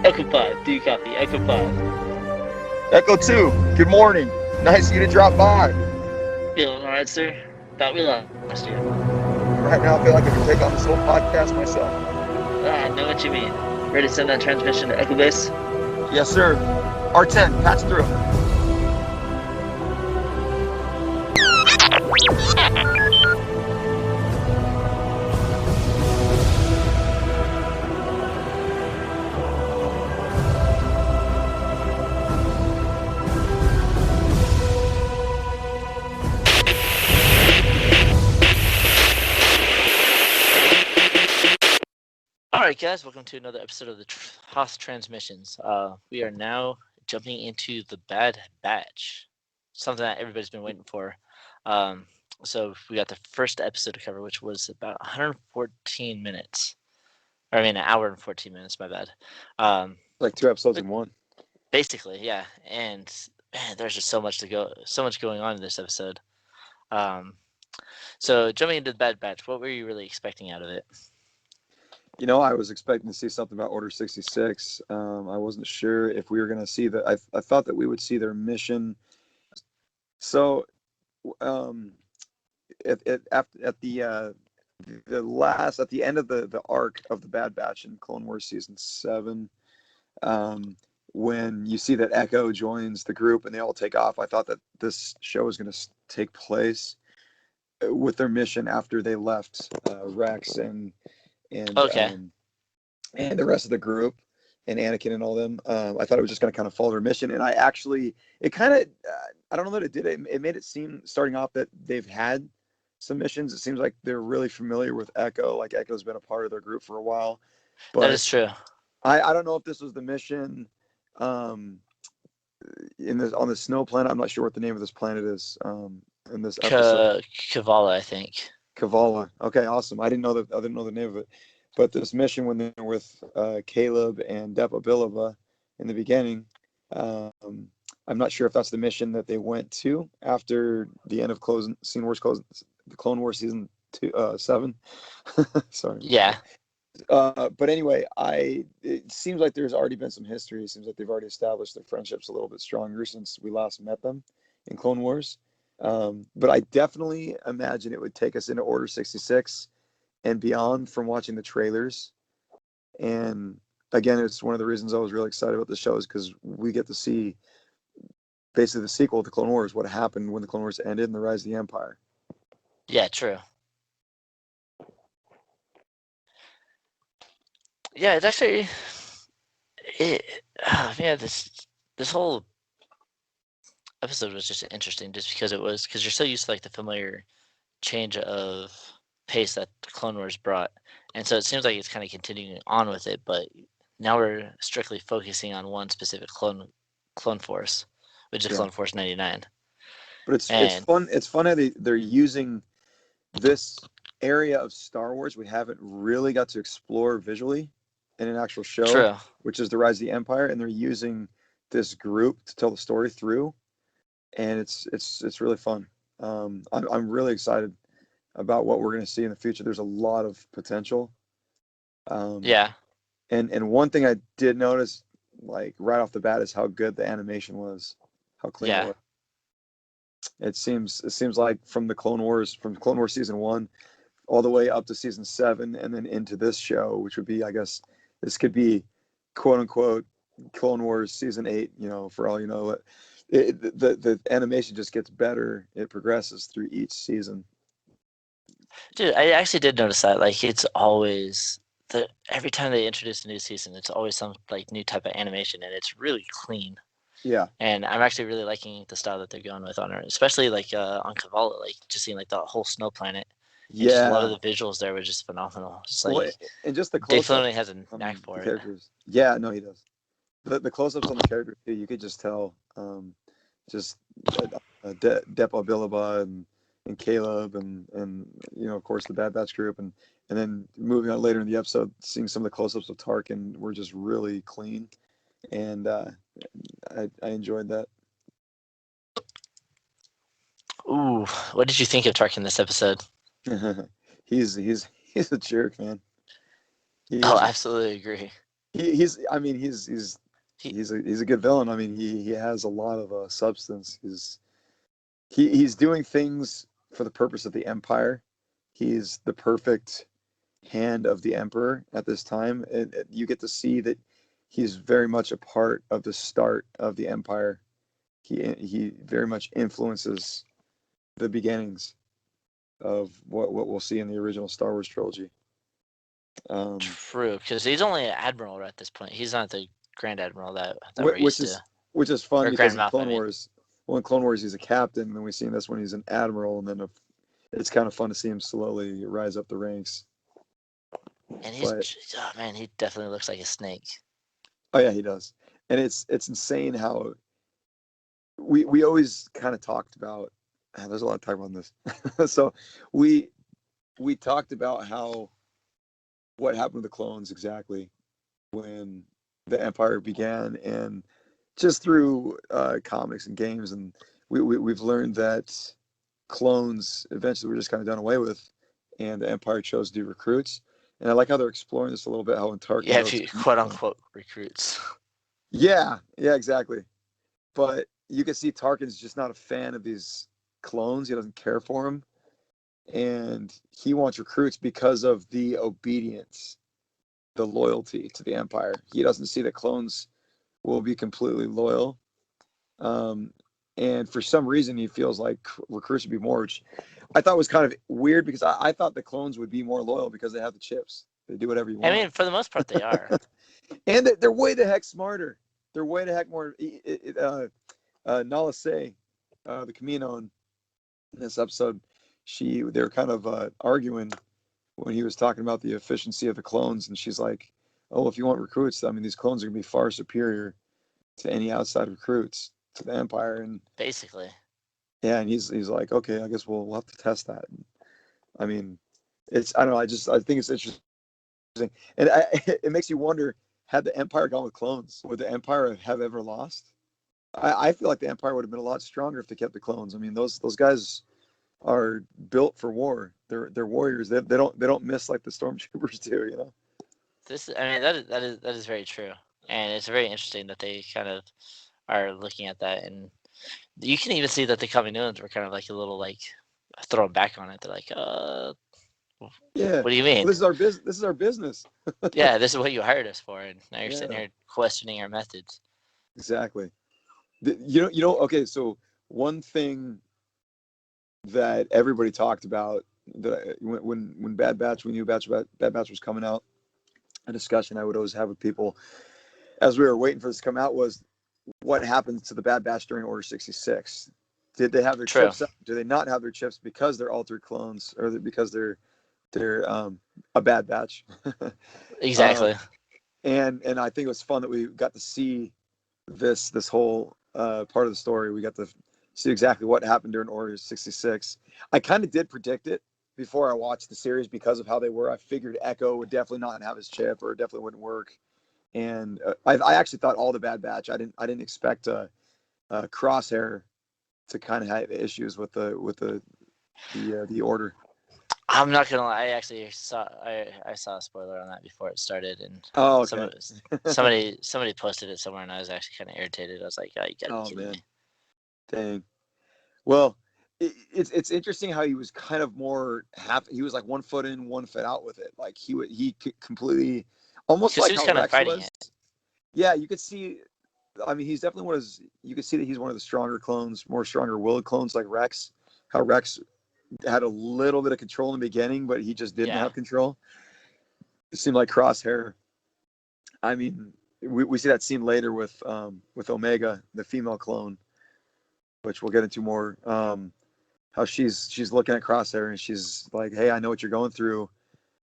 Echo 5, do you copy? Echo 5. Echo 2, good morning. Nice of you to drop by. Feeling alright, sir? Thought we lost you. Right now, I feel like I can take on this whole podcast myself. I know what you mean. Ready to send that transmission to Echo Base? Yes, sir. R10, patch through. Alright, guys, welcome to another episode of the Hoth Transmissions. We are now jumping into the Bad Batch, something that everybody's been waiting for. So we got the first episode to cover, which was about 114 minutes. Or I mean, an hour and 14 minutes, my bad. Like 2 episodes in one. Basically, yeah. And man, there's just so much going on in this episode. So jumping into the Bad Batch, what were you really expecting out of it? You know, I was expecting to see something about Order 66. I wasn't sure if we were going to see that. I thought that we would see their mission. So, at the end of the arc of the Bad Batch in Clone Wars season 7, when you see that Echo joins the group and they all take off, I thought that this show was going to take place with their mission after they left Rex and Okay. And the rest of the group and Anakin and all them. I thought it was just going to kind of follow their mission, and I don't know that it did. It made it seem starting off that they've had some missions. It seems like they're really familiar with Echo. Like Echo's been a part of their group for a while. But that is true. I don't know if this was the mission on the snow planet. I'm not sure what the name of this planet is in this episode. Kavala, I think. Kavala. Okay, awesome. I didn't know the name of it. But this mission when they were with Caleb and Depa Bilova in the beginning, I'm not sure if that's the mission that they went to after the end of the Clone Wars season 7. Sorry. Yeah. But anyway, it seems like there's already been some history. It seems like they've already established their friendships a little bit stronger since we last met them in Clone Wars. But I definitely imagine it would take us into Order 66 and beyond from watching the trailers. And again, it's one of the reasons I was really excited about the show is because we get to see basically the sequel to Clone Wars, what happened when the Clone Wars ended and the rise of the Empire. Yeah, true. Yeah, it's actually this whole episode was just interesting just because you're so used to like the familiar change of pace that the Clone Wars brought, and so it seems like it's kind of continuing on with it, but now we're strictly focusing on one specific clone force, which is Clone Force 99. But it's fun. It's fun how they're using this area of Star Wars we haven't really got to explore visually in an actual show, True. Which is the rise of the Empire, and they're using this group to tell the story through, and it's really fun. I'm really excited about what we're going to see in the future. There's a lot of potential. Yeah. And one thing I did notice, like right off the bat, is how good the animation was, how clean it was. It seems like from Clone Wars season 1, all the way up to season 7, and then into this show, which would be, I guess, this could be, quote unquote, Clone Wars season 8. You know, for all you know, the animation just gets better. It progresses through each season. Dude, I actually did notice that. Like, it's always every time they introduce a new season, it's always some like new type of animation, and it's really clean. Yeah. And I'm actually really liking the style that they're going with on it, especially like on Kavala, like just seeing like the whole snow planet. And just a lot of the visuals there were just phenomenal. Just like, and just the close-ups. Dave Filoni has a knack for it. Characters. Yeah, no, he does. The close-ups on the characters too, you could just tell. Just Depa Bilaba and Caleb and you know, of course, the Bad Batch group, and then moving on later in the episode, seeing some of the close-ups of Tarkin were just really clean, and I enjoyed that. Ooh, what did you think of Tarkin this episode? He's a jerk, man. He Oh, is. absolutely agree. He's. I mean, He, he's a good villain. I mean, he has a lot of substance. He's doing things for the purpose of the Empire. He's the perfect hand of the Emperor at this time. You get to see that he's very much a part of the start of the Empire. He very much influences the beginnings of what we'll see in the original Star Wars trilogy. true, because he's only an admiral at this point. He's not the Grand Admiral that we're which used is to, which is fun or because Grand in Moff. I Clone mean, Wars, well, in Clone Wars he's a captain, and then we see in this one he's an admiral, and then it's kind of fun to see him slowly rise up the ranks. and But oh man, he definitely looks like a snake. oh yeah, he does, and it's insane how we always kind of talked about. There's a lot of time on this, so we talked about how what happened to the clones exactly when the Empire began, and just through comics and games, and we've learned that clones eventually were just kind of done away with, and the Empire chose to do recruits. And I like how they're exploring this a little bit. How when Tarkin Yeah, if goes you to quote Kamino, unquote recruits. yeah, exactly. But you can see Tarkin's just not a fan of these clones. He doesn't care for them, and he wants recruits because of the obedience, the loyalty to the Empire. He doesn't see that clones will be completely loyal. Um, and for some reason, he feels like recruits should be more, which I thought was kind of weird because I thought the clones would be more loyal because they have the chips. They do whatever you I want. mean, for the most part, they are. And they're way the heck smarter. They're way the heck more. Nala Say, the Camino in this episode, they were kind of arguing when he was talking about the efficiency of the clones, and she's like, "Oh, if you want recruits, I mean, these clones are gonna be far superior to any outside recruits to the Empire." And Basically. yeah, and he's like, "Okay, I guess we'll have to test that." And, I mean, I don't know. I think it's interesting, and it makes you wonder: had the Empire gone with clones, would the Empire have ever lost? I feel like the Empire would have been a lot stronger if they kept the clones. I mean, those guys are built for war. They're warriors. They don't miss like the stormtroopers do. You know. I mean, that is very true, and it's very interesting that they kind of are looking at that, and you can even see that the Kaminoans were kind of like a little like thrown back on it. They're like, Yeah. what do you Well, mean? this is our business. This is our business. Yeah, this is what you hired us for, and now you're sitting Yeah. here questioning our methods. Exactly. Okay. So one thing that everybody talked about that when Bad Batch, we knew Bad Batch was coming out, a discussion I would always have with people as we were waiting for this to come out was what happens to the Bad Batch during Order 66? Did they have their True. chips? Do they not have their chips because they're altered clones, or because they're a Bad Batch? um, Exactly. and I think it was fun that we got to see this whole part of the story. We got to see exactly what happened during Order 66. I kind of did predict it before I watched the series because of how they were. I figured Echo would definitely not have his chip, or it definitely wouldn't work. And I actually thought all the Bad Batch. I didn't expect Crosshair to kind of have issues with the order. I'm not gonna lie. I saw a spoiler on that before it started, and Oh, some okay. of it, somebody posted it somewhere, and I was actually kind of irritated. I was like, oh, you gotta be Oh kidding man, me. dang. Well, it's interesting how he was kind of more half. He was like 1 foot in, 1 foot out with it. Like he completely, almost Because he like was how kind of Rex fighting was. it. Yeah, you could see. I mean, he's definitely one of those. You could see that he's one of the stronger clones, more stronger-willed clones like Rex. How Rex had a little bit of control in the beginning, but he just didn't Yeah. have control. It seemed like Crosshair. I mean, we see that scene later with Omega, the female clone, which we'll get into more. How she's looking at Crosshair and she's like, "Hey, I know what you're going through.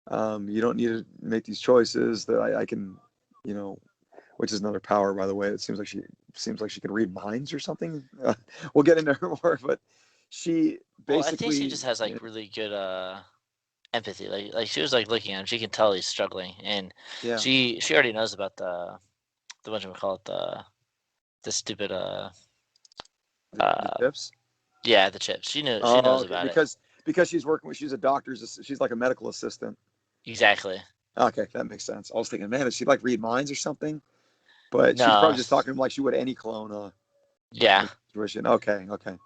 You don't need to make these choices. That I can, you know." Which is another power, by the way. It seems like she can read minds or something. We'll get into her more, but she Well, I think she basically, just has like really good empathy. Like she was like looking at him. She can tell he's struggling, and yeah, she already knows about the what you call it, the stupid the chips. yeah, the chips. She Oh, knows okay. about it. because she's working with, she's a doctor's, she's like a medical assistant. Exactly. Okay, that makes sense. I was thinking, man, does she like read minds or something? But she's No. probably just talking to him like she would any clone. Yeah. Situation. Okay. I'm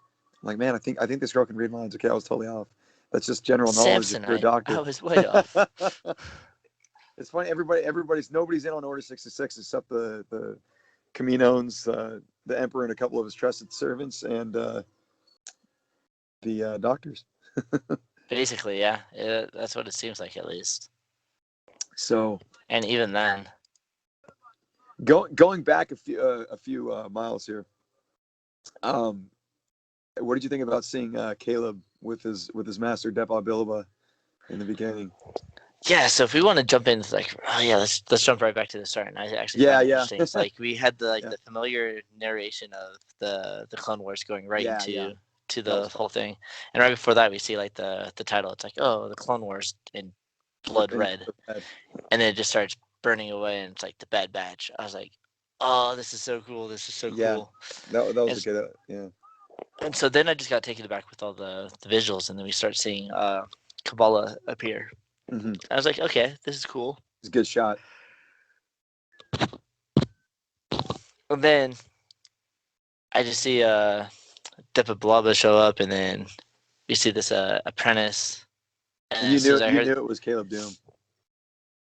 like, man, I think this girl can read minds. Okay, I was totally off. That's just general knowledge if you're a Samsonite. I doctor. was way off. It's funny. Nobody's in on Order 66 except the Kaminoans, the Emperor, and a couple of his trusted servants, and the doctors. Basically, yeah. That's what it seems like, at least. So, and even then, going back a few miles here. What did you think about seeing Caleb with his master Depa Bilba in the beginning? yeah. So if we want to jump into like, oh yeah, let's jump right back to the start. And I actually Yeah, find it yeah. interesting. It's like we had the Yeah. the familiar narration of the Clone Wars going right into to the whole thing, and right before that we see like the title. It's like, oh, the Clone Wars in blood red, and then it just starts burning away, and it's like the Bad Batch. I was like, oh, this is so cool. This is so cool. That was and, a good yeah. And so then I just got taken aback with all the visuals, and then we start seeing Kabbalah appear. Mm-hmm. I was like, okay, this is cool. It's a good shot. And then I just see Depa Blaba show up, and then we see this apprentice. And You as soon knew as I heard, it was Caleb Doom. As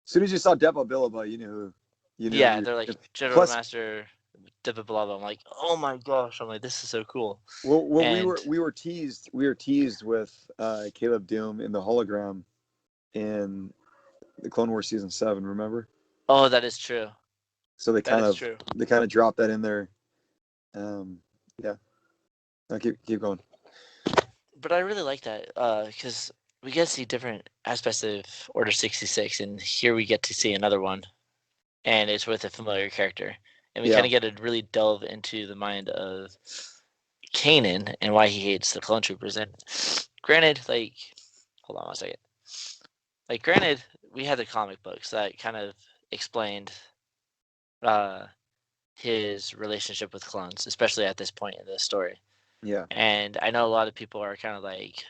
soon as you saw Depa Bilba, you knew yeah, they're like General Plus, Master Depa Blaba. I'm like, oh my gosh! I'm like, this is so cool. well, and we were teased with Caleb Doom in the hologram in the Clone Wars season 7. Remember? oh, that is true. So they That kind is of true. dropped that in there. Yeah. No, keep going. But I really like that because we get to see different aspects of Order 66, and here we get to see another one, and it's with a familiar character, and we kind of get to really delve into the mind of Kanan and why he hates the clone troopers. And granted, like, hold on one second. Like, granted, we had the comic books that kind of explained uh, his relationship with clones, especially at this point in the story. Yeah. And I know a lot of people are kind of like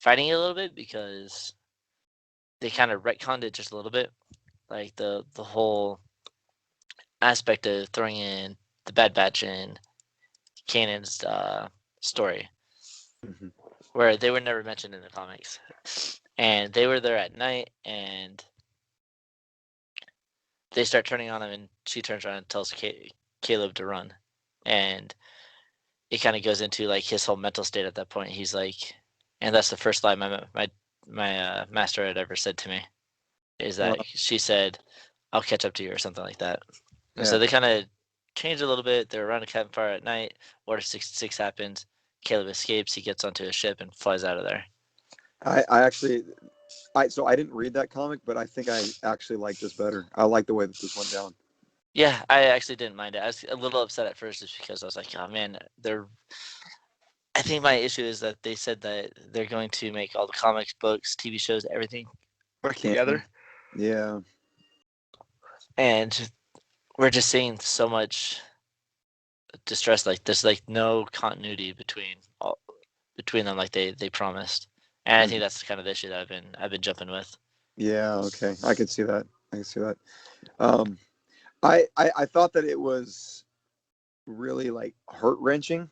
fighting it a little bit because they kind of retconned it just a little bit, like the whole aspect of throwing in the Bad Batch in Kanan's story, Mm-hmm. where they were never mentioned in the comics, and they were there at night, and they start turning on him, and she turns around and tells Caleb to run, and it kind of goes into like his whole mental state at that point. He's like, and that's the first line my master had ever said to me, is that she said, "I'll catch up to you" or something like that. And so they kind of changed a little bit. They're around a campfire at night. Order 66 happens. Caleb escapes. He gets onto a ship and flies out of there. I actually, so I didn't read that comic, but I think I actually like this better. I like the way that this went down. Yeah, I actually didn't mind it. I was a little upset at first just because I was like, oh man, I think my issue is that they said that they're going to make all the comics, books, TV shows, everything work together. Yeah. And we're just seeing so much distress. Like there's like no continuity between them, like they promised. And I think that's kind of the issue that I've been jumping with. Yeah. Okay. I can see that. I thought that it was really like heart wrenching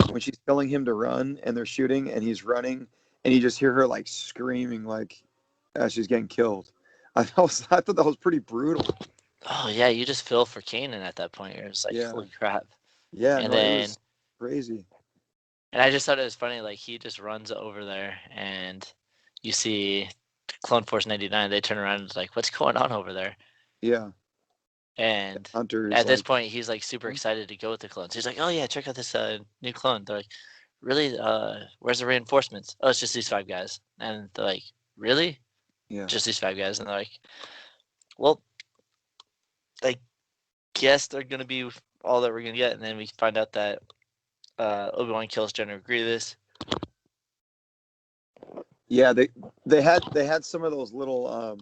when she's telling him to run and they're shooting and he's running and you just hear her like screaming like as she's getting killed. I thought that was pretty brutal. Oh yeah, you just feel for Kanan at that point. You're just like, holy crap. Yeah, And no, it then was crazy. and I just thought it was funny, like he just runs over there and you see Clone Force 99, they turn around and it's like, what's going on over there? Yeah. And Hunter is at this like, point he's like super excited to go with the clones. He's like, oh yeah, check out this new clone. They're like, really? Where's the reinforcements? Oh, it's just these 5 guys. And they're like, really? yeah. Just these 5 guys? And they're like, well, I guess they're gonna be all that we're gonna get. And then we find out that Obi-Wan kills General Grievous. Yeah, they had some of those little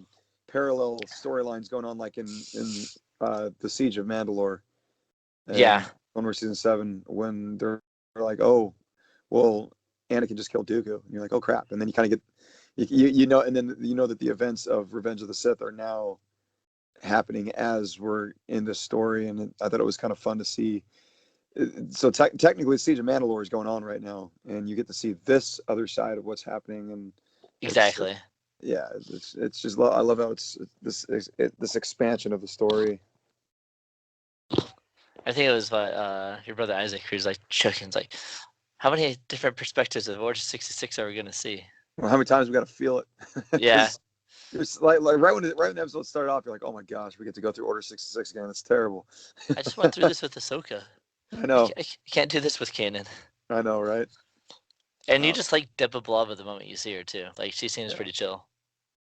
parallel storylines going on, like in the Siege of Mandalore. Yeah. When we're season 7, when they're like, oh, well, Anakin just killed Dooku, and you're like, oh crap, and then you kind of get you know, and then you know that the events of Revenge of the Sith are now happening as we're in this story, and I thought it was kind of fun to see. So technically, Siege of Mandalore is going on right now, and you get to see this other side of what's happening, and it's Exactly. yeah, it's just I love how it's this expansion of the story. I think it was your brother Isaac who's like choking. Like, how many different perspectives of Order 66 are we gonna see? Well, how many times we got to feel it? Yeah, Because it's like right when the episode started off, you're like, oh my gosh, we get to go through Order 66 again. It's terrible. I just went through this with Ahsoka. I know, I can't do this with Kanan. I know, right? And you Uh, just like Depa Blava the moment you see her too. Like she seems yeah, pretty chill.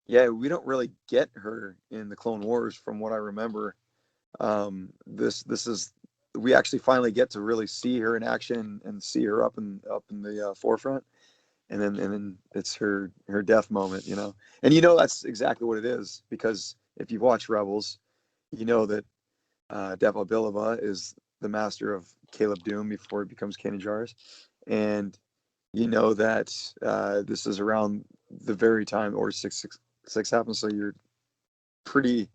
yeah. We don't really get her in the Clone Wars, from what I remember. This is we actually finally get to really see her in action and see her up in the forefront, and then it's her death moment, and that's exactly what it is, because if you've watched Rebels, you know that Depa Billaba is the master of Caleb Doom before he becomes Kanan Jarrus, and you know that this is around the very time Order 666 happens, so you're pretty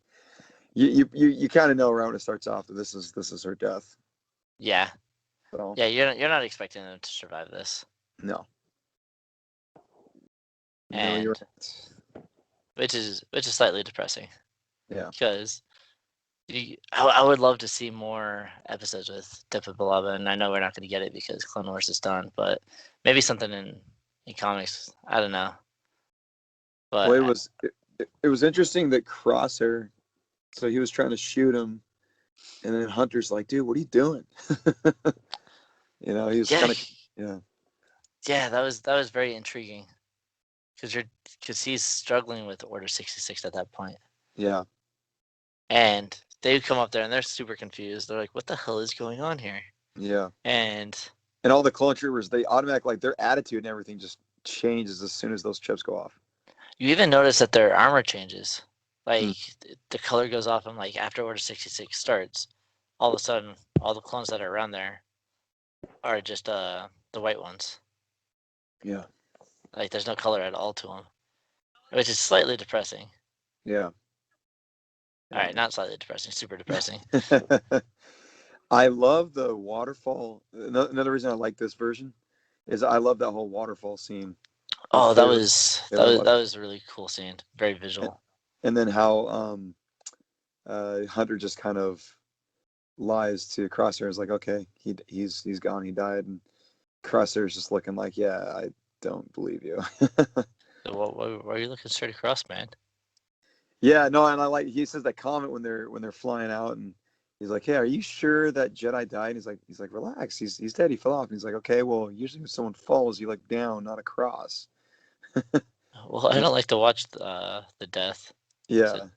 you kind of know around when it starts off that this is her death. Yeah, So yeah. You're not expecting them to survive this, no, no, you're and right. which is slightly depressing Yeah, because I would love to see more episodes with Depa Billaba, and I know we're not going to get it because Clone Wars is done, but maybe something in comics. I don't know, well, but it was interesting that Crosshair, so he was trying to shoot him, and then Hunter's like, dude, what are you doing? He was yeah, kind of, yeah, yeah. That was very intriguing because he's struggling with Order 66 at that point, yeah, and they come up there and they're super confused. They're like, "What the hell is going on here?" yeah. And And all the clone troopers, they automatically, like, their attitude and everything just changes as soon as those chips go off. you even notice that their armor changes. Hmm. Like the color goes off, and like after Order 66 starts, all of a sudden, all the clones that are around there are just the white ones. Yeah, Like there's no color at all to them, which is slightly depressing. yeah, All right, not slightly depressing, super depressing. yeah. I love the waterfall. Another reason I like this version is I love that whole waterfall scene with Oh, that Caleb. was that Caleb was like, that was a really cool scene. Very and, visual. and then how Hunter just kind of lies to Crosshair. Is like, okay, he's gone, he died, and Crosshair's just looking like, yeah, I don't believe you. Why are you looking straight across, man? Yeah, no, and I like he says that comment when they're flying out, and he's like, "Hey, are you sure that Jedi died?" And he's like, "Relax, he's dead. He fell off." And he's like, "Okay, well, usually when someone falls, you look down, not across." Well, I And don't like to watch the death. So yeah,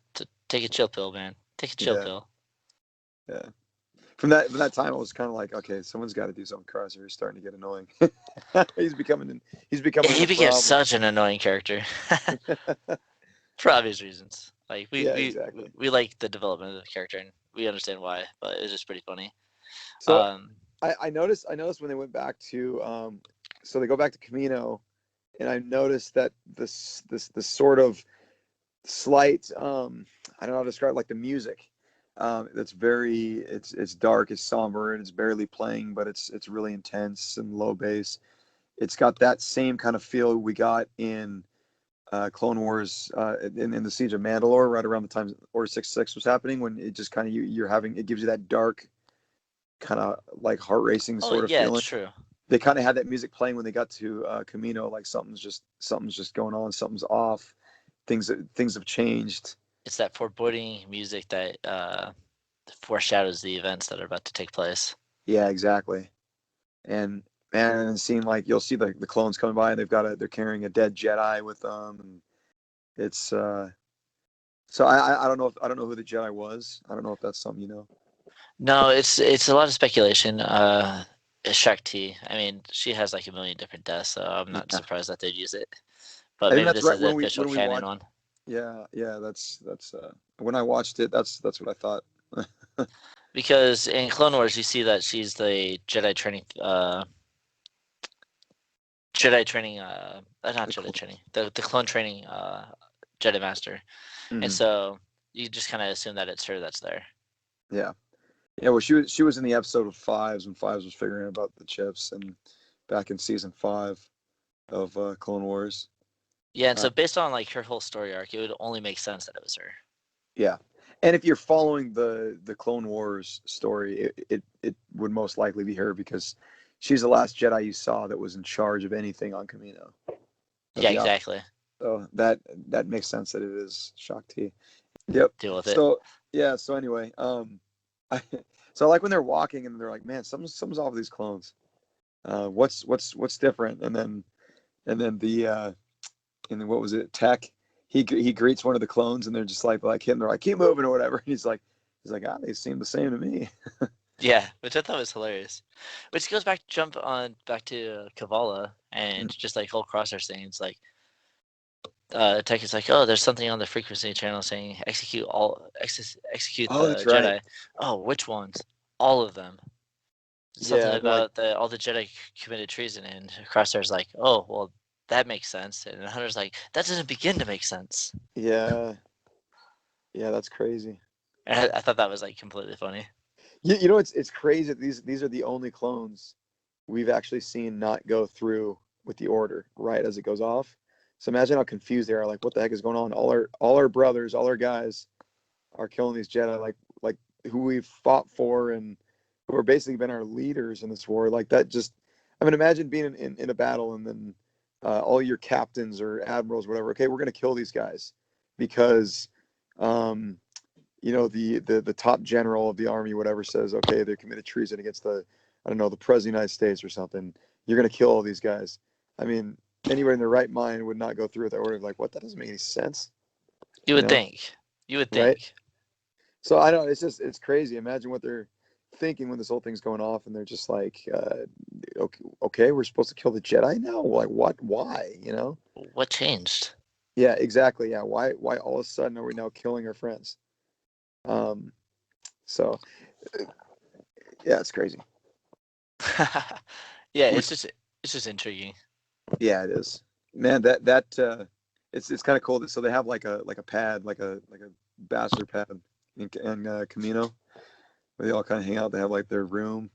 take a chill pill, man. Take a chill yeah, pill. yeah. From that time, I was kind of like, okay, someone's got to do something. Crosshair is starting to get annoying. he's becoming he's Yeah, becoming he a became problem. such an annoying character for obvious reasons. Like we Yeah, we exactly. we like the development of the character and we understand why, but it's just pretty funny. So Um, I noticed when they went back to so they go back to Camino, and I noticed that this sort of slight I don't know how to describe, like, the music, that's very it's dark, it's somber, and it's barely playing, but it's really intense and low bass. It's got that same kind of feel we got in Clone Wars, in the Siege of Mandalore, right around the time Order 66 was happening, when it just kind of you're having, it gives you that dark kind of like heart racing oh sort of yeah, it's feeling. true. They kind of had that music playing when they got to Camino, like something's just going on, something's off, things have changed. It's that foreboding music that foreshadows the events that are about to take place. Yeah, exactly. And man, it seemed like you'll see the clones coming by, and they're carrying a dead Jedi with them, and it's so I don't know if I don't know who the Jedi was. I don't know if that's something, No, it's a lot of speculation. Shakti. I mean, she has like a million different deaths, so I'm not Yeah, surprised that they'd use it. But I think maybe that's this right is the when we official when we canon watched. one. Yeah, yeah, that's when I watched it. That's what I thought. Because in Clone Wars, you see that she's the Jedi Jedi training, not The Jedi clone. training, the clone training, Jedi Master, and Hmm. so you just kind of assume that it's her that's there. Yeah, yeah. Well, she was in the episode of Fives when Fives was figuring out about the chips, and back in season 5 of Clone Wars. Yeah, and Uh, so based on like her whole story arc, it would only make sense that it was her. yeah, and if you're following the Clone Wars story, it would most likely be her because she's the last Jedi you saw that was in charge of anything on Kamino of Yeah, the op. exactly. So that makes sense that it is Shakti. Yep. Deal with it. So yeah. So anyway, I, so I like when they're walking and they're like, man, something's off with these clones. What's different? And then and then what was it? Tech. He greets one of the clones and they're just like him. They're like, keep moving or whatever. And he's like, they seem the same to me. Yeah, which I thought was hilarious. Which goes back to Kavala and just like whole Crosshair things. Like Tech is like, oh, there's something on the frequency channel saying execute Oh, the that's right. Jedi. Oh, which ones? All of them. Something Yeah, they're like, about all the Jedi committed treason, and Crosshair's like, oh, well, that makes sense, and Hunter's like, that doesn't begin to make sense. yeah, yeah, that's crazy. And I thought that was like completely funny. You know, it's crazy that these are the only clones we've actually seen not go through with the order right as it goes off. So imagine how confused they are. Like, what the heck is going on? All our brothers, all our guys are killing these Jedi, like who we've fought for and who are basically been our leaders in this war. Like that, just I mean, imagine being in a battle and then all your captains or admirals, whatever. Okay, we're gonna kill these guys because um, the top general of the army, whatever, says, okay, they committed treason against the, I don't know, the president of the United States or something. You're going to kill all these guys. I mean, anybody in their right mind would not go through with that order. Like, what? That doesn't make any sense, You you would know? think. You would Right? think. So I don't. It's crazy. Imagine what they're thinking when this whole thing's going off, and they're just like, okay, we're supposed to kill the Jedi now. Like, what? Why? What changed? Yeah, exactly. Yeah, why all of a sudden are we now killing our friends? Um, so yeah, it's crazy. Yeah, We're it's just intriguing. Yeah, it is. Man, that it's kind of cool. So they have like a pad, like a bachelor pad in Camino, where they all kind of hang out. They have like their room,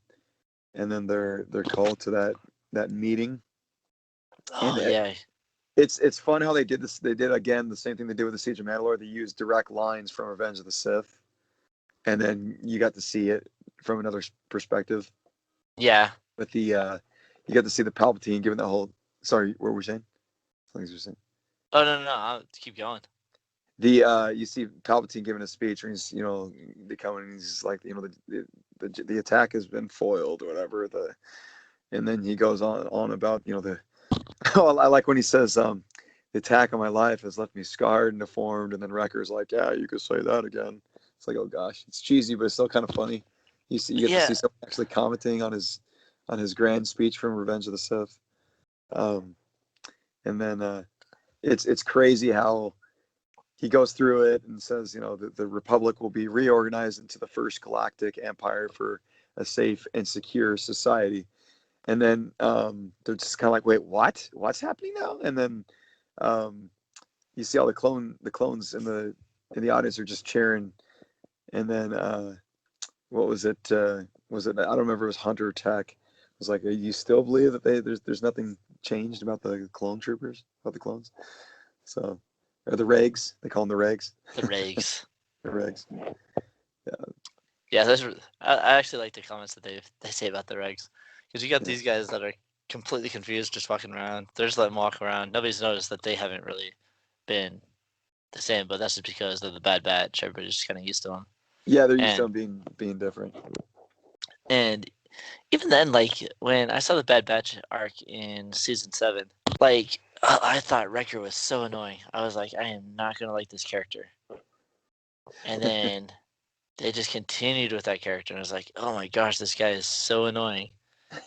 and then they're called to that meeting. And Oh yeah, it's fun how they did this. They did again the same thing they did with the Siege of Mandalore. They used direct lines from Revenge of the Sith, and then you got to see it from another perspective. yeah. With the you got to see the Palpatine giving that whole. Sorry, what were we saying? Things were saying. Oh no, I'll keep going. The you see Palpatine giving a speech, and he's becoming he's like the attack has been foiled or whatever and then he goes on about the oh, I like when he says the attack on my life has left me scarred and deformed, and then Wrecker's like, yeah, you could say that again. It's like, oh gosh, it's cheesy but it's still kind of funny. You get to see Yeah, someone actually commenting on his grand speech from Revenge of the Sith. um, and then it's crazy how he goes through it and says, the Republic will be reorganized into the first galactic empire for a safe and secure society. And then they're just kind of like, wait, what? What's happening now? And then um, you see all the clones in the audience are just cheering. And then what was it? Was it? I don't remember. It was Hunter or Tech. It was like, you still believe that there's nothing changed about the clone troopers, about the clones? So, or the regs? They call them the regs. the regs. The regs. Yeah. Yeah, I actually like the comments that they say about the regs, because you got Yeah. these guys that are completely confused, just walking around. They're just letting them walk around. Nobody's noticed that they haven't really been the same, but that's just because they're the Bad Batch. Everybody's just kind of used to them. Yeah, they're used to And them being different. and even then, like when I saw the Bad Batch arc in season 7, like I thought Wrecker was so annoying. I was like, I am not gonna like this character. And then they just continued with that character, and I was like, oh my gosh, this guy is so annoying.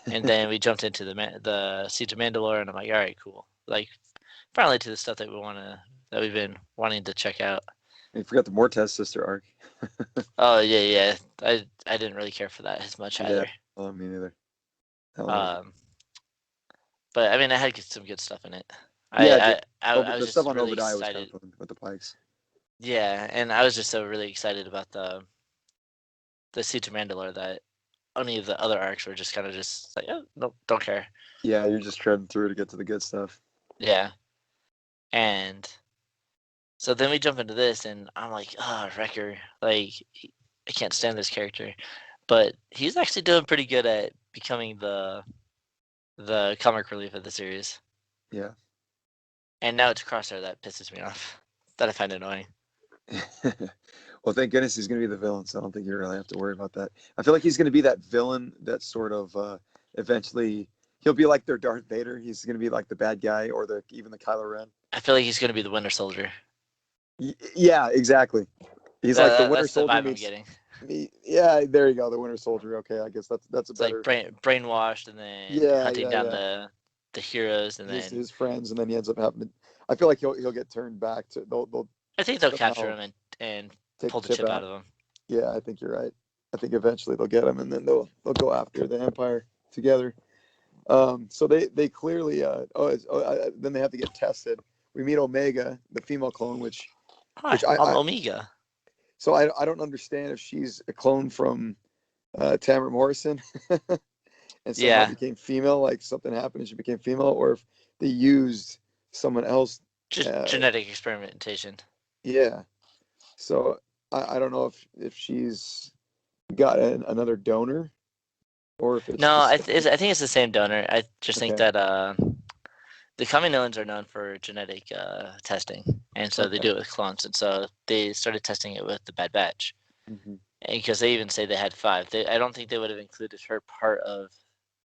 And then we jumped into the Siege of Mandalore, and I'm like, all right, cool. Like finally to the stuff that we've been wanting to check out. You forgot the Mortez sister arc. Oh yeah, yeah. I didn't really care for that as much Yeah, either. me neither. Hell no. Um, But I mean, it had some good stuff in it. Yeah, I was the stuff just on really Obadiah was kind of excited. fun with the Pikes. Yeah, and I was just so really excited about the Siege of Mandalore that only the other arcs were just kind of just like, oh, nope, don't care. Yeah, you're just treading through to get to the good stuff. Yeah, and so then we jump into this, and I'm like, ah, oh, Wrecker, like I can't stand this character, but he's actually doing pretty good at becoming the comic relief of the series. Yeah. And now it's Crosshair that pisses me off, that I find annoying. Well, thank goodness he's going to be the villain, so I don't think you really have to worry about that. I feel like he's going to be that villain that sort of eventually he'll be like their Darth Vader. He's going to be like the bad guy or even the Kylo Ren. I feel like he's going to be the Winter Soldier. Yeah, exactly. He's like the Winter That's the Soldier vibe I'm meets getting. me. Yeah, there you go, the Winter Soldier. Okay, I guess that's a It's like better. brainwashed, and then Yeah, hunting yeah, down yeah. the heroes, and then His friends, and then he ends up having. I feel like he'll get turned back to. They'll I think they'll capture somehow him and take pull the the chip chip out out. of him. Yeah, I think you're right. I think eventually they'll get him, and then they'll go after the Empire together. So they clearly then they have to get tested. We meet Omega, the female clone, Hi, which I, I'm I Omega. so I don't understand if she's a clone from Tamara Morrison and somehow Yeah, became female, like something happened and she became female, or if they used someone else. just Uh, genetic experimentation. yeah. So I don't know if she's got another donor or if it's No, the same. I think it's the same donor. I just think Okay. that the Kaminoans are known for genetic testing, and so they Okay. do it with clones. And so they started testing it with the Bad Batch, Hmm. and because they even say they had five. I don't think they would have included her part of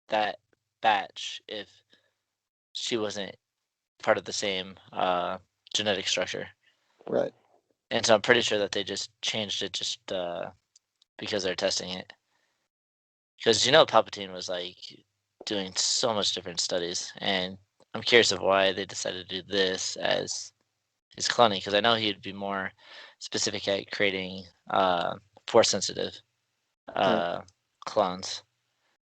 that batch if she wasn't part of the same genetic structure. Right. And so I'm pretty sure that they just changed it just because they're testing it. Because Palpatine was like doing so much different studies, and I'm curious of why they decided to do this as his cloning. Because I know he'd be more specific at creating force sensitive Right. uh, clones.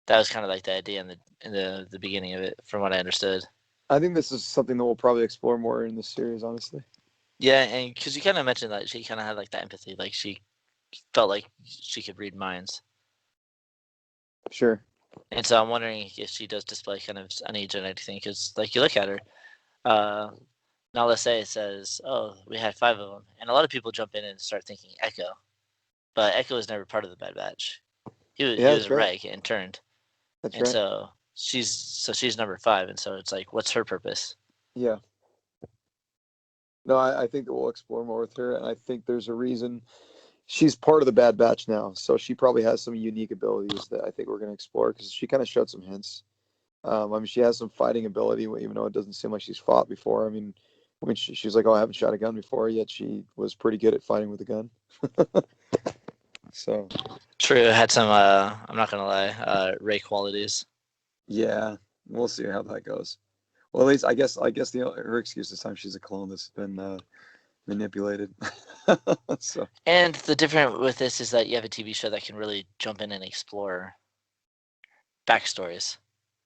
That was kind of like the idea in the beginning of it, from what I understood. I think this is something that we'll probably explore more in this series, honestly. Yeah, and because you kind of mentioned that she kind of had like that empathy, like she felt like she could read minds. Sure. And so I'm wondering if she does display kind of any genetic thing, because like you look at her, uh, now let's say it says, "Oh, we had five of them," and a lot of people jump in and start thinking Echo, but Echo was never part of the Bad Batch. He Yeah, was that's a right. reg and turned, That's and right. so she's number five, and so it's like, what's her purpose? Yeah. No, I think that we'll explore more with her, and I think there's a reason she's part of the Bad Batch now, so she probably has some unique abilities that I think we're going to explore because she kind of showed some hints. I mean, she has some fighting ability, even though it doesn't seem like she's fought before. I mean, when she's like, "Oh, I haven't shot a gun before," yet she was pretty good at fighting with a gun. So, True, had some. I'm not gonna lie, Ray qualities. yeah, we'll see how that goes. Well, at least I guess her excuse this time she's a clone that's been manipulated. So And the different with this is that you have a TV show that can really jump in and explore backstories.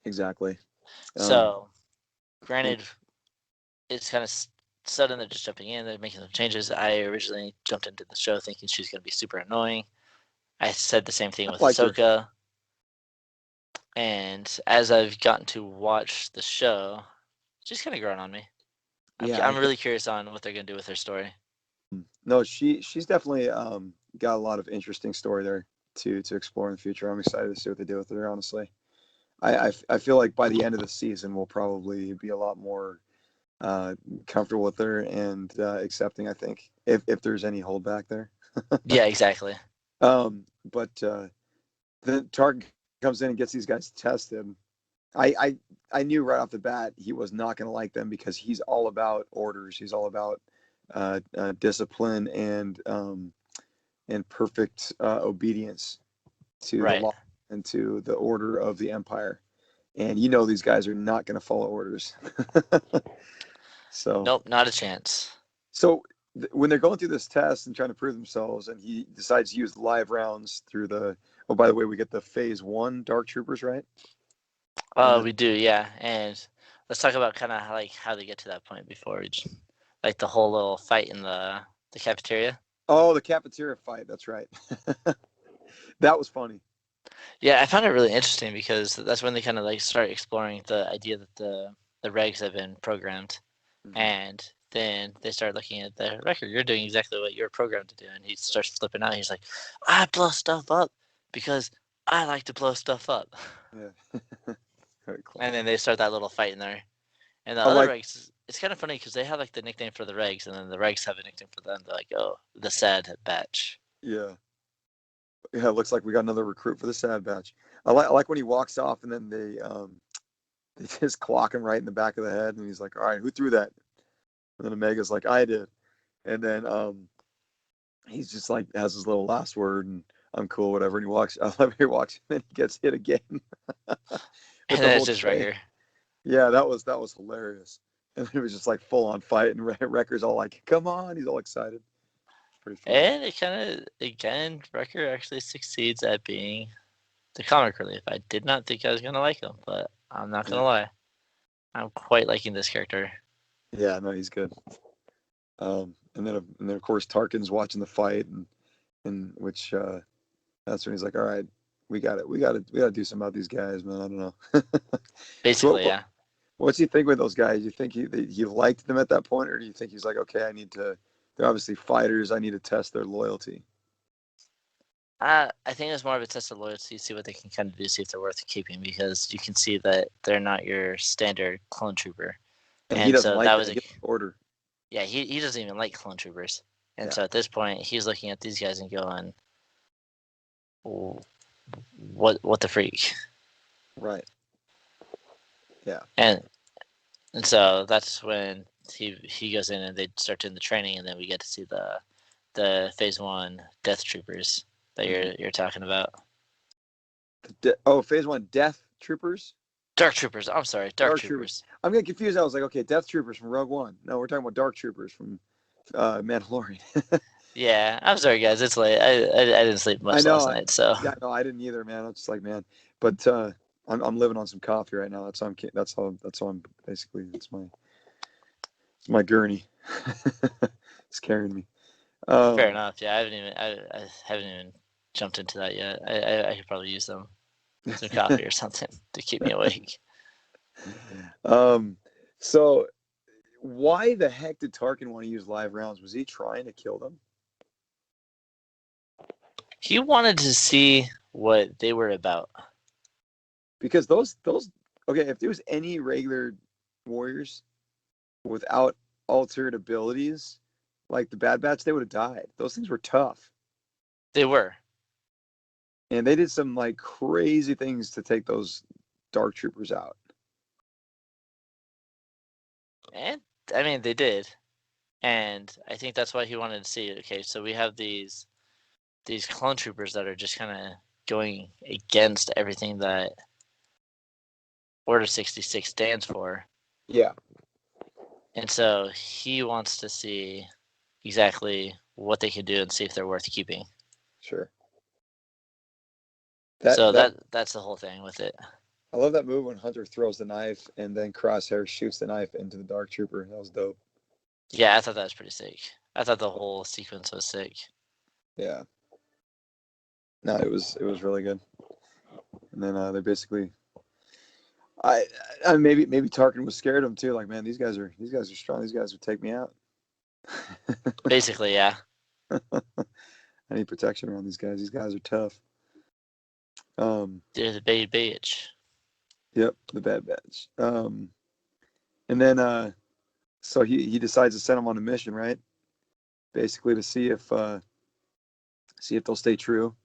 exactly. Um, So, granted, it's kind of sudden they're just jumping in, they're making some changes. I originally jumped into the show thinking she's going to be super annoying. I said the same thing I with liked her. Ahsoka, and as I've gotten to watch the show, she's kind of grown on me. Yeah, I I'm think really curious on what they're going to do with her story. no, she's definitely got a lot of interesting story there to explore in the future. I'm excited to see what they do with her. Honestly, I feel like by the end of the season we'll probably be a lot more uh, comfortable with her and accepting. I think if there's any holdback there. Yeah, exactly. But then Targ comes in and gets these guys tested. I, I I knew right off the bat he was not going to like them because he's all about orders. He's all about discipline and perfect obedience to the Right. law and to the order of the empire. And you know these guys are not going to follow orders. so Nope, not a chance. so when they're going through this test and trying to prove themselves, and he decides to use live rounds through the. Oh, by the way, we get the phase 1 Dark Troopers, right? And then We do, yeah. And let's talk about kind of like how they get to that point before like the whole little fight in the cafeteria. Oh, the cafeteria fight. That's right. That was funny. Yeah, I found it really interesting because that's when they kind of like start exploring the idea that the regs have been programmed, Mhm. and then they start looking at the record. You're doing exactly what you're programmed to do, and he starts flipping out. He's like, "I blow stuff up because I like to blow stuff up," Yeah. Very and then classic. they start that little fight in there. And the I other like. regs, it's kind of funny because they have like the nickname for the regs, and then the regs have a nickname for them. They're like, "Oh, the sad batch." Yeah. Yeah. It looks like we got another recruit for the Sad Batch. I like when he walks off and then they just clock him right in the back of the head, and he's like, "All right, who threw that?" And then Omega's like, "I did." And then he's just like has his little last word, and I'm cool, whatever. And he walks. I love he walks, and then he gets hit again with And the then it's whole just tray. Wrecker. Yeah, that was hilarious. And it was just like full on fight, and Wrecker's all like, "Come on!" He's all excited. It's pretty funny. And it kind of, again, Wrecker actually succeeds at being the comic relief. I did not think I was going to like him, but I'm not going Yeah, to lie. I'm quite liking this character. yeah, no, he's good. And then of course Tarkin's watching the fight, and which that's when he's like, "All right, we got to do something about these guys, man. I don't know." So Basically, yeah. what's he think with those guys? You think he liked them at that point, or do you think he's like, okay, I need to? They're obviously fighters. I need to test their loyalty. I think it's more of a test of loyalty, see what they can kind of do, see if they're worth keeping, because you can see that they're not your standard clone trooper. And he And doesn't so like that that. was He a, gets order. yeah, he doesn't even like clone troopers. And Yeah, so at this point, he's looking at these guys and going, what the freak? right. Yeah, And so that's when he goes in and they start doing the training, and then we get to see the phase one death troopers that hmm you're talking about. Phase one, Death Troopers, Dark troopers. I'm sorry, dark Dark Troopers. troopers. I'm getting confused. I was like, okay, Death Troopers from Rogue One. No, we're talking about Dark Troopers from Mandalorian. Yeah, I'm sorry, guys. It's late. I didn't sleep I much know. last night, so Yeah, no, I didn't either, man. I'm just like, man, but I'm living on some coffee right now. That's how I'm basically. It's my gurney. It's carrying me. fair Um, enough. Yeah, I haven't even jumped into that yet. I could probably use some coffee or something to keep me awake. um, so why the heck did Tarkin want to use live rounds? Was he trying to kill them? He wanted to see what they were about. Because those okay, if there was any regular warriors without altered abilities, like the Bad Batch, they would have died. Those things were tough. They were, And they did some like crazy things to take those dark troopers out. and I mean they did, and I think that's why he wanted to see. Okay, so we have these clone troopers that are just kind of going against everything that Order 66 stands for. Yeah, And so he wants to see exactly what they can do and see if they're worth keeping. sure. That So that that's the whole thing with it. I love that move when Hunter throws the knife and then Crosshair shoots the knife into the dark trooper. That was dope. Yeah, I thought that was pretty sick. I thought the whole sequence was sick. Yeah. No, it was really good. And then they basically I, maybe Tarkin was scared of him too. Like, man, these guys are strong. These guys would take me out. Basically, yeah. I need protection around these guys. These guys are tough. They're the baby bitch. Yep, the Bad Batch. And then so he decides to send them on a mission, right? Basically to see if they'll stay true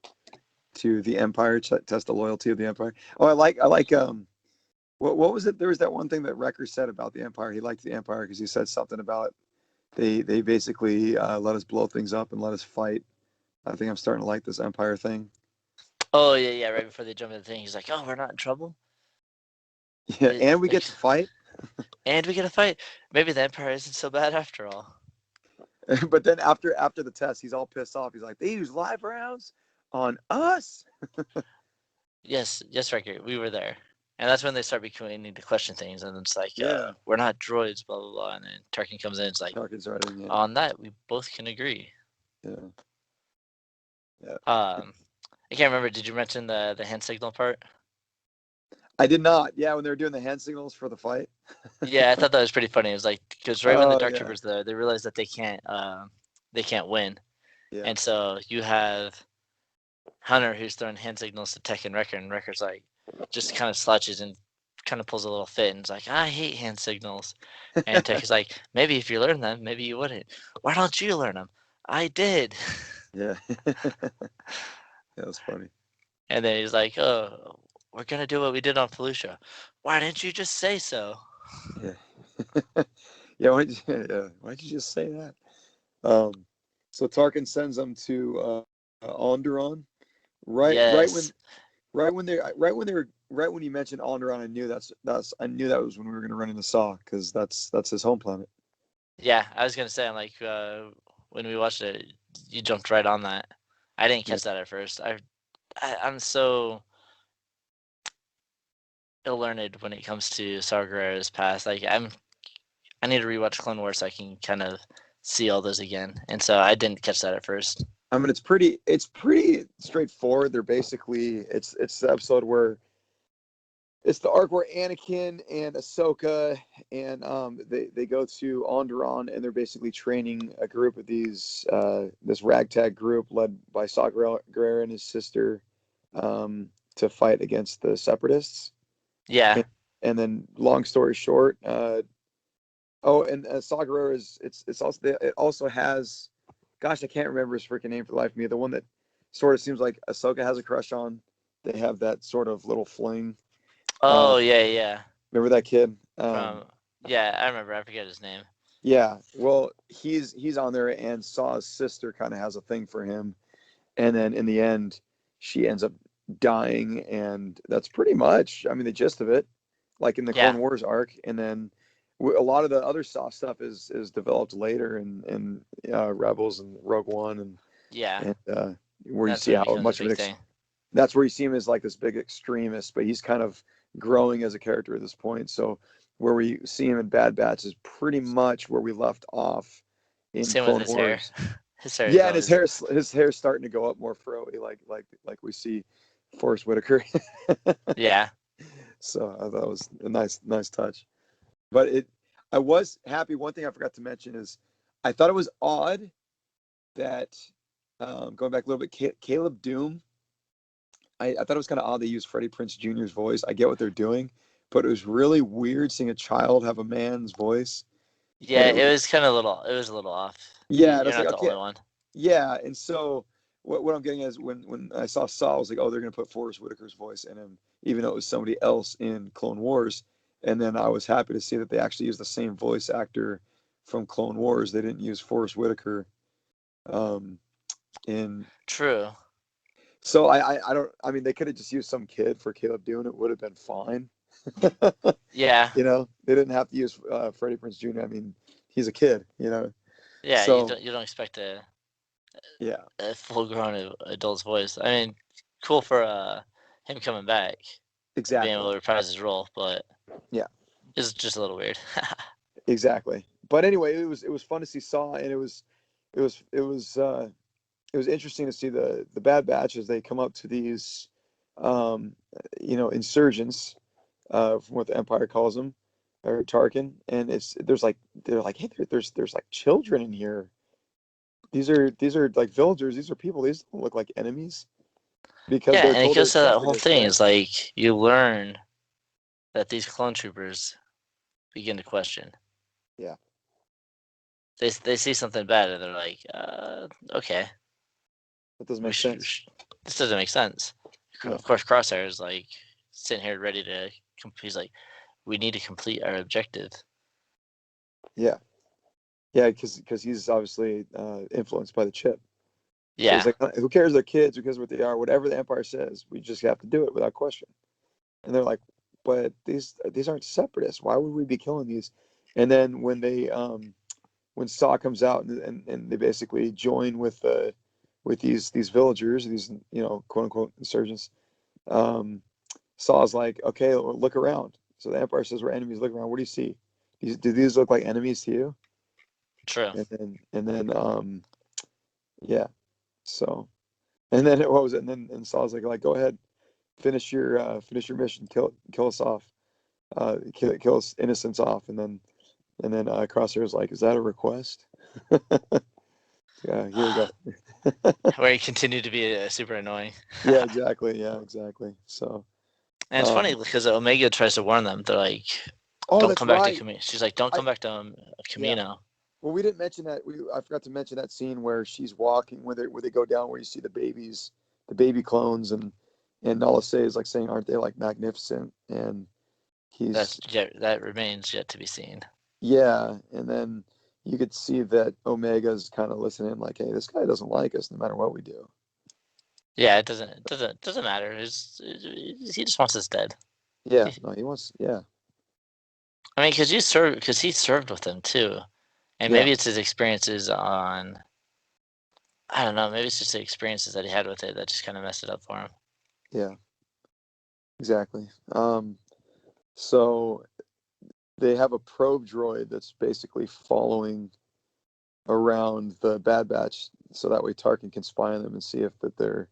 to the Empire, test the loyalty of the Empire. Oh, I like what was it? There was that one thing that Wrecker said about the Empire. He liked the Empire because he said something about they basically let us blow things up and let us fight. I think I'm starting to like this Empire thing. Oh yeah, yeah. Right before they jump in the thing, he's like, "Oh, we're not in trouble." Yeah, and we get to fight. And we get a fight. Maybe the Empire isn't so bad after all. But then after the test, he's all pissed off. He's like, they use live rounds on us. Yes, yes, Riker. We were there. And that's when they start beginning to question things, and it's like, Yeah, we're not droids, blah blah blah. And then Tarkin comes in, it's like, Tarkin's writing. Yeah, on that we both can agree. yeah, yeah. I can't remember. Did you mention the hand signal part? I did not. Yeah, when they were doing the hand signals for the fight. Yeah, I thought that was pretty funny. It was like because right when the Oh Dark yeah, Troopers there, they realize that they can't win, yeah, and so you have Hunter who's throwing hand signals to Tech and Wrecker, and Wrecker's like just kind of slouches and kind of pulls a little fit and is like, I hate hand signals. And Tech is like, maybe if you learn them, maybe you wouldn't. Why don't you learn them? I did. yeah. That was funny. And then he's like, oh, we're gonna do what we did on Felucia. Why didn't you just say so? Yeah, yeah. Why'd you just say that? Um, so Tarkin sends them to Onderon. Right when Yes. right when you mentioned Onderon, I knew that was when we were going to run into Saw, because that's his home planet. Yeah, I was gonna say, I'm like, when we watched it, you jumped right on that. I didn't Yeah. catch that at first. I'm so ill-learned when it comes to Sargeras Past. Like I need to rewatch Clone Wars so I can kind of see all those again. And so I didn't catch that at first. I mean, it's pretty straightforward. They're basically it's the episode where it's the arc where Anakin and Ahsoka and they go to Onderon, and they're basically training a group of these this ragtag group led by Saw Gerrera and his sister to fight against the Separatists. Yeah, And, and then, long story short, oh, and Saw Gerrera it also has, gosh, I can't remember his freaking name for the life of me. The one that sort of seems like Ahsoka has a crush on. They have that sort of little fling. Uh, oh yeah, yeah. Remember that kid? From Yeah, I remember. I forget his name. Yeah. Well, he's on there, and Saw's sister kind of has a thing for him, and then in the end, she ends up dying, and that's pretty much, I mean, the gist of it. Like in the Yeah, Clone Wars arc, and then a lot of the other Saw stuff is developed later in Rebels and Rogue One, yeah. and where you That's see when it how becomes a much of big an thing. that's where you see him as like this big extremist, but he's kind of growing as a character at this point. So where we see him in Bad Batch is pretty much where we left off in Same with Clone his hair. Wars. His hair is Yeah, and always. his hair's starting to go up more froey, like we see Forrest Whitaker. Yeah, So I thought it was a nice touch. But I was happy. One thing I forgot to mention is I thought it was odd that, going back a little bit, Caleb Doom. I thought it was kind of odd they used Freddie Prince Jr.'s voice. I get what they're doing, but it was really weird seeing a child have a man's voice, and yeah. It was kind of little. It was a little off. yeah, and I You're was like, not the okay, only one. yeah, and so what I'm getting is when I saw, I was like, oh, they're gonna put Forrest Whitaker's voice in him, even though it was somebody else in Clone Wars, and then I was happy to see that they actually used the same voice actor from Clone Wars. They didn't use Forrest Whitaker, um, in True. so I don't, I mean, they could have just used some kid for Caleb Dune. It would have been fine. Yeah, They didn't have to use Freddie Prince Jr. I mean, he's a kid. yeah. You So don't expect yeah, a full-grown adult's voice. I mean, cool for him coming back and being able exactly. to reprise his role, but Yeah, it's just a little weird. exactly. But anyway, it was fun to see Saw, and it was it was uh, it was interesting to see the Bad Batch as they come up to these, um, insurgents, from what the Empire calls them, or Tarkin, and they're like, hey, there's like children in here. These are like villagers. These are people. These don't look like enemies, because Yeah, they're and it told they're goes to that whole separatists, thing. right? Is like you learn that these clone troopers begin to question. Yeah, They see something bad and they're like, okay, that doesn't we make sense. this doesn't make sense. Yeah, Of course, Crosshair is like sitting here ready to. He's like, we need to complete our objective. yeah, yeah, because he's obviously influenced by the chip. So he's Yeah, like, who cares? They're kids. Who cares what they are? Whatever the Empire says, we just have to do it without question. And they're like, but these aren't separatists. Why would we be killing these? And then when Saw comes out, and they basically join with these villagers, these quote unquote insurgents, um, Saw's like, okay, look around. So the Empire says we're enemies. Look around. What do you see? Do these look like enemies to you? True. And then yeah. So and then what was it? And Saw's like go ahead, finish your mission. Kill us off. Kill us innocents off. And then Crosshair's like, is that a request? Yeah, here we go. Where he continued to be super annoying. Yeah, exactly. Yeah, exactly. So, And it's funny um, because Omega tries to warn them. They're like, oh, "Don't that's come back to right. Camino." She's like, "Don't I come back to Yeah. Camino." Well, we didn't mention that. I forgot to mention that scene where she's walking, where they go down, where you see the babies, the baby clones, and Nala say is like saying, "Aren't they like magnificent?" And he's That remains yet to be seen. yeah, and then you could see that Omega's kind of listening, like, "Hey, this guy doesn't like us, no matter what we do." Yeah, it doesn't matter. He just wants us dead. Yeah, no, he wants. Yeah, I mean, because he served with them too, and yeah, maybe it's his experiences on. I don't know. Maybe it's just the experiences that he had with it that just kind of messed it up for him. yeah, exactly. So they have a probe droid that's basically following around the Bad Batch, so that way Tarkin can spy on them and see if that they're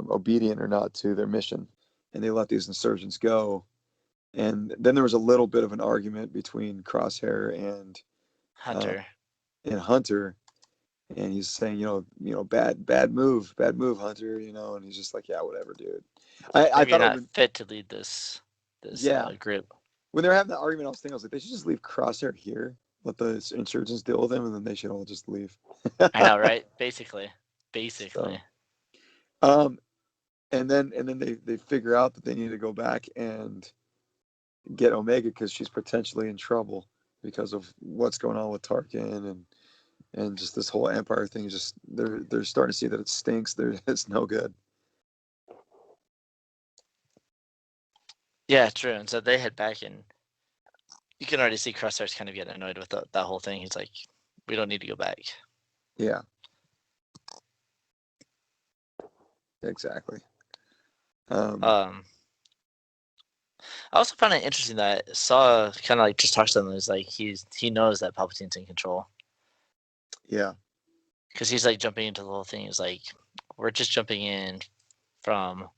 obedient or not to their mission. And they let these insurgents go. And then there was a little bit of an argument between Crosshair uh, Hunter. and Hunter, and he's saying, bad move, Hunter, and he's just like, yeah, whatever, dude. I Maybe you're thought it would not have been, fit to lead this yeah. group. When they were having that argument, I was like, they should just leave Crosshair here, let the insurgents deal with him, and then they should all just leave. I know, right? Basically. So, um, and then they figure out that they need to go back and get Omega because she's potentially in trouble because of what's going on with Tarkin and just this whole Empire thing. Just they're starting to see that it stinks. It's no good. Yeah, true. And so they head back, and you can already see Crosshair's kind of getting annoyed with that whole thing. He's like, "We don't need to go back." Yeah, exactly. Um, Um, I also found it interesting that Saw kind of like just talks to them. It's like he knows that Palpatine's in control yeah, because he's like jumping into the whole thing. He's like, "We're just jumping in from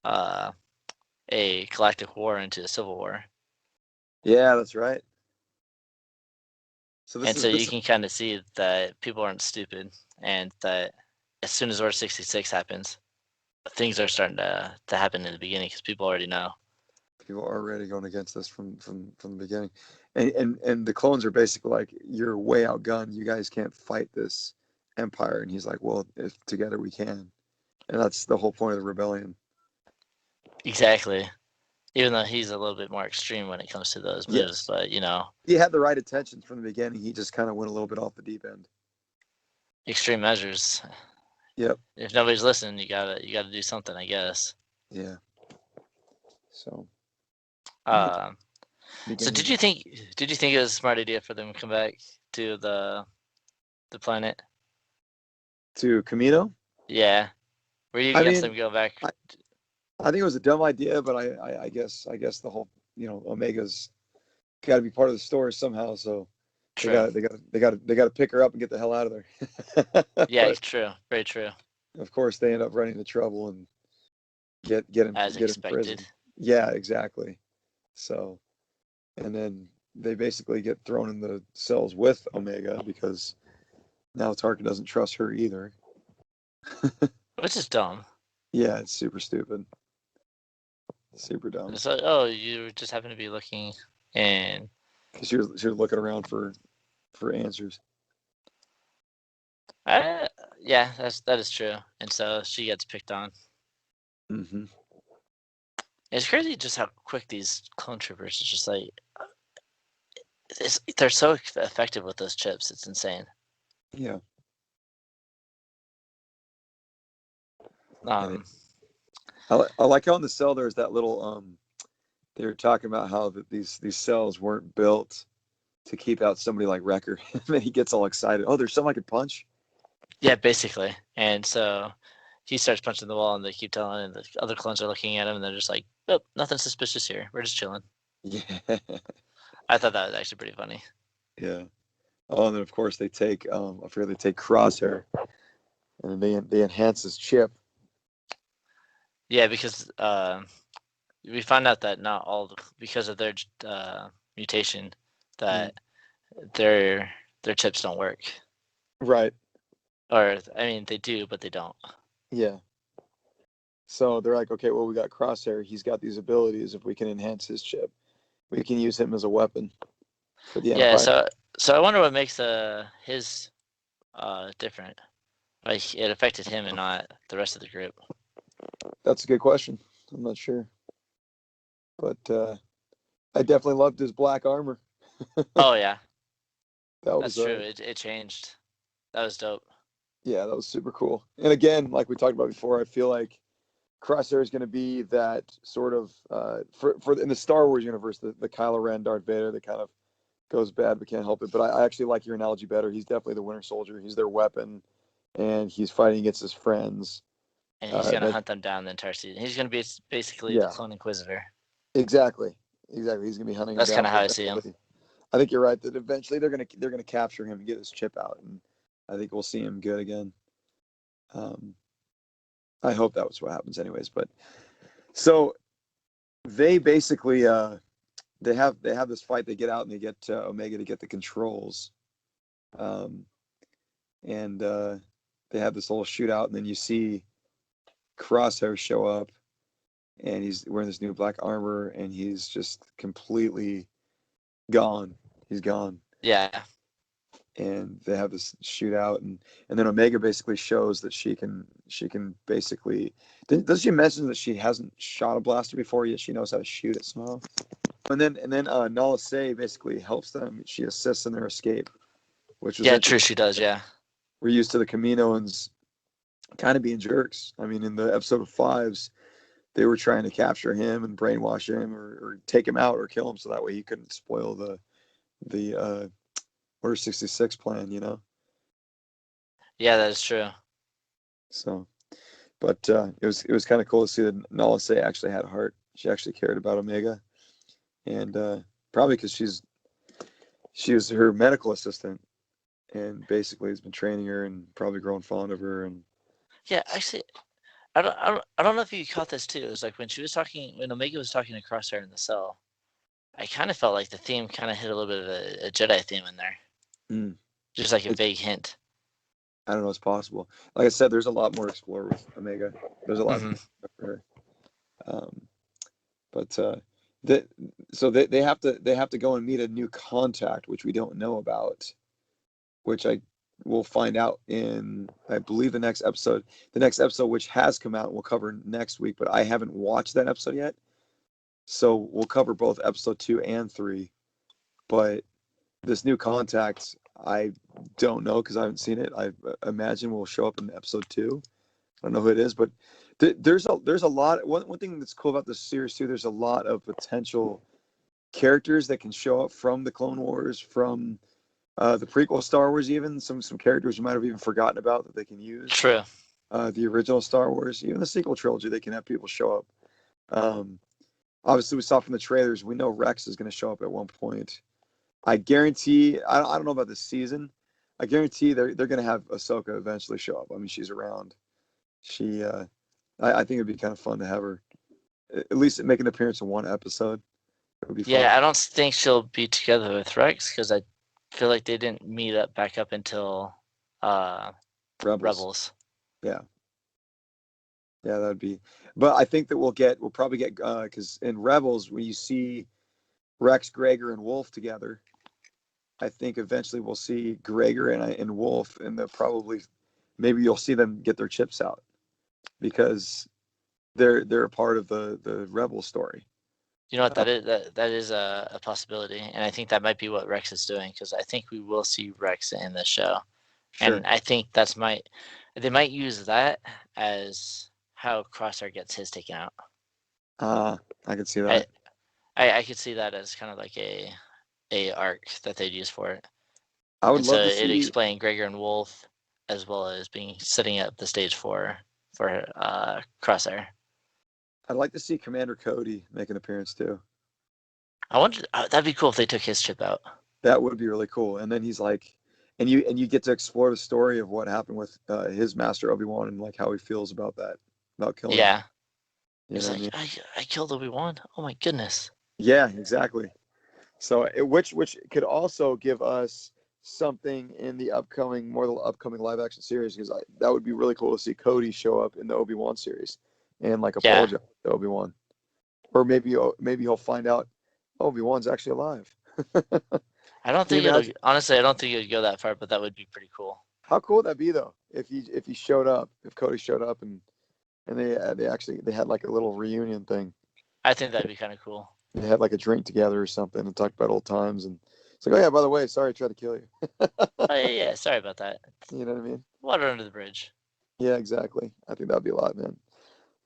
uh, a galactic war into a civil war," yeah, that's right. So this and is so you this. can kind of see that people aren't stupid, and that as soon as Order 66 happens, things are starting to happen in the beginning because people already know. People are already going against us from the beginning, and the clones are basically like, you're way outgunned. You guys can't fight this empire. And he's like, well, if together we can, and that's the whole point of the rebellion. Exactly. Even though he's a little bit more extreme when it comes to those moves, Yes, but he had the right intentions from the beginning. He just kind of went a little bit off the deep end. extreme measures. Yep. If nobody's listening, you gotta do something, I guess. Yeah. So Um, so beginning did you think it was a smart idea for them to come back to the planet? to Camino. Yeah. Were you I against mean, them going back? I, I think it was a dumb idea, but I guess the whole Omega's got to be part of the story somehow. So they True. got they got they got to pick her up and get the hell out of there. Yeah, But true. Very true. of course, they end up running into trouble and As get expected. imprisoned. Yeah, exactly. So and then they basically get thrown in the cells with Omega because now Tarkin doesn't trust her either. Which is dumb. Yeah, it's super stupid, super dumb. It's like, oh, you just happen to be looking, and Because she was looking around for answers. yeah, that is true. And so she gets picked on. Hmm. It's crazy just how quick these clone troopers is just like they're so effective with those chips. It's insane. Yeah, and Um, I like how in the cell there's that little they were talking about how that these cells weren't built to keep out somebody like Wrecker. And then he gets all excited. Oh, there's something I could punch. yeah, basically. And so he starts punching the wall, and they keep telling, and the other clones are looking at him, and they're just like, "Oh, nothing suspicious here. We're just chilling." Yeah. I thought that was actually pretty funny. Yeah. Oh, and then of course they take I forget they take Crosshair and they enhance his chip. Yeah, because we found out that not all because of their mutation that their chips don't work. Right. Or I mean, they do, but they don't. Yeah. So they're like, okay, well we got Crosshair. He's got these abilities. If we can enhance his chip, we can use him as a weapon for the Yeah, Empire. so I wonder what makes his different. Like it affected him and not the rest of the group. That's a good question. I'm not sure, but I definitely loved his black armor. Oh yeah, That that's was true. It changed. That was dope. yeah, that was super cool. And again, like we talked about before, I feel like Crosshair is going to be that sort of for in the Star Wars universe, the Kylo Ren, Darth Vader, that kind of goes bad but can't help it. But I actually like your analogy better. He's definitely the Winter Soldier. He's their weapon, and he's fighting against his friends. And he's gonna That hunt them down the entire season. He's gonna be basically the yeah, clone inquisitor. exactly, exactly. He's going to be hunting him That's down. kind of But how I see him. eventually, I think you're right that eventually they're gonna capture him and get his chip out, and I think we'll see him good again. Um, I hope that was what happens, anyways. But so they basically they have this fight. They get out and they get Omega to get the controls, um, and they have this little shootout. And then you see Crosshair show up, and he's wearing this new black armor, and he's just completely gone. He's gone, Yeah, and they have this shootout, and then Omega basically shows that she can basically. Does she mention that she hasn't shot a blaster before yet? She knows how to shoot it somehow. And then Nala Se basically helps them. She assists in their escape, which was yeah, true. interesting. She does. Yeah, We're used to the Kaminoans kind of being jerks. I mean, in the episode of Fives, they were trying to capture him and brainwash him, or take him out or kill him, so that way he couldn't spoil the Order 66 plan. yeah, that is true. So, but it was kind of cool to see that Nala Se actually had a heart. She actually cared about Omega, and probably because she was her medical assistant, and basically has been training her and probably grown fond of her. And Yeah, actually, I don't know if you caught this too. It was like when Omega was talking to Crosshair in the cell. I kind of felt like the theme kind of hit a little bit of a Jedi theme in there, mm, just like a it, vague hint. I don't know, it's possible. Like I said, there's a lot more to explore with Omega. There's a lot Hmm. for her. Um, but they, so they have to go and meet a new contact, which we don't know about, which I will find out in, I believe, the next episode. The next episode, which has come out, we'll cover next week, but I haven't watched that episode yet. So we'll cover both episode 2 and 3. But this new contact, I don't know because I haven't seen it. I imagine will show up in episode 2. I don't know who it is, but there's a lot. One thing that's cool about this series too. There's a lot of potential characters that can show up from the Clone Wars, from the prequel Star Wars, even some characters you might have even forgotten about that they can use. True. The original Star Wars, even the sequel trilogy, they can have people show up. Um, Obviously, we saw from the trailers, we know Rex is going to show up at one point. I guarantee. I don't know about this season. I guarantee they're going to have Ahsoka eventually show up. I mean, she's around. She. I think it'd be kind of fun to have her at least make an appearance in one episode. It would be fun. Yeah, I don't think she'll be together with Rex because I feel like they didn't meet up back up until uh, Rebels. Rebels. Yeah. Yeah, that'd be. But I think that we'll probably get because in Rebels when you see Rex, Gregor, and Wolf together, I think eventually we'll see Gregor and Wolf, and they'll probably maybe you'll see them get their chips out because they're a part of the Rebel story. You know what Uh, that is? That is a possibility, and I think that might be what Rex is doing because I think we will see Rex in the show, sure. and I think they might use that as how Crosshair gets his taken out. I could see I, that. I could see that as kind of like a arc that they'd use for it, I would and so love to it see. explained Gregor and Wolf as well as being setting up the stage for for Crosshair. I'd like to see Commander Cody make an appearance too. I wonder that'd be cool if they took his chip out. That would be really cool. And then he's like, and you get to explore the story of what happened with his master Obi-Wan and like how he feels about that, about killing him. Yeah, You he's know what I like, mean? I killed Obi-Wan. Oh my goodness. Yeah, exactly. So which could also give us something in the upcoming live action series because that would be really cool to see Cody show up in the Obi-Wan series and like Yeah, apologize to Obi-Wan, or maybe he'll find out Obi-Wan's actually alive. I don't Can you think it'll. imagine Honestly, I don't think it'd go that far, but that would be pretty cool. how cool would that be though if he showed up, if Cody showed up and they had like a little reunion thing. I think that'd be kind of cool. They had like a drink together or something and talked about old times and it's like, oh yeah, by the way, sorry I tried to kill you. Oh yeah. Sorry about that. You know what I mean? Water under the bridge. Yeah, exactly. I think that'd be a lot, man.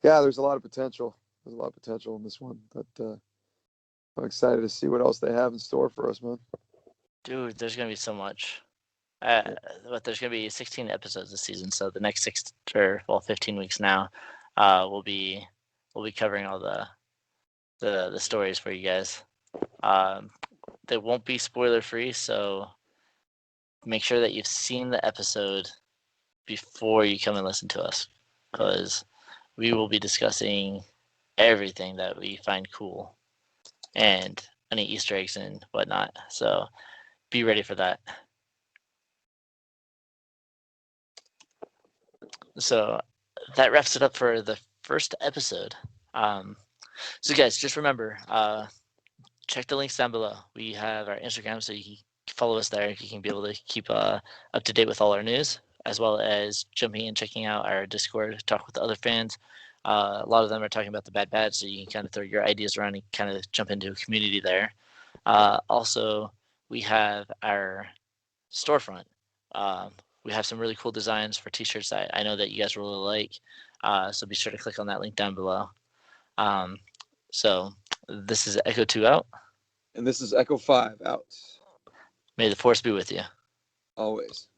Yeah, there's a lot of potential. There's a lot of potential in this one, but I'm excited to see what else they have in store for us, man. Dude, there's gonna be so much. Yeah. But there's gonna be 16 episodes this season, so the next 15 weeks now, we'll be covering all the stories for you guys. Um, they won't be spoiler free, so make sure that you've seen the episode before you come and listen to us, because we will be discussing everything that we find cool and any Easter eggs and whatnot. So be ready for that. So that wraps it up for the first episode. So guys, just remember, check the links down below. We have our Instagram, so you can follow us there. You can be able to keep up to date with all our news, as well as jumping and checking out our Discord, talk with other fans. A lot of them are talking about the Bad Batch, so you can kind of throw your ideas around and kind of jump into a community there. Also, we have our storefront. Um, we have some really cool designs for t-shirts that I know that you guys really like. So be sure to click on that link down below. Um, so this is Echo 2 out. And this is Echo 5 out. May the force be with you. Always.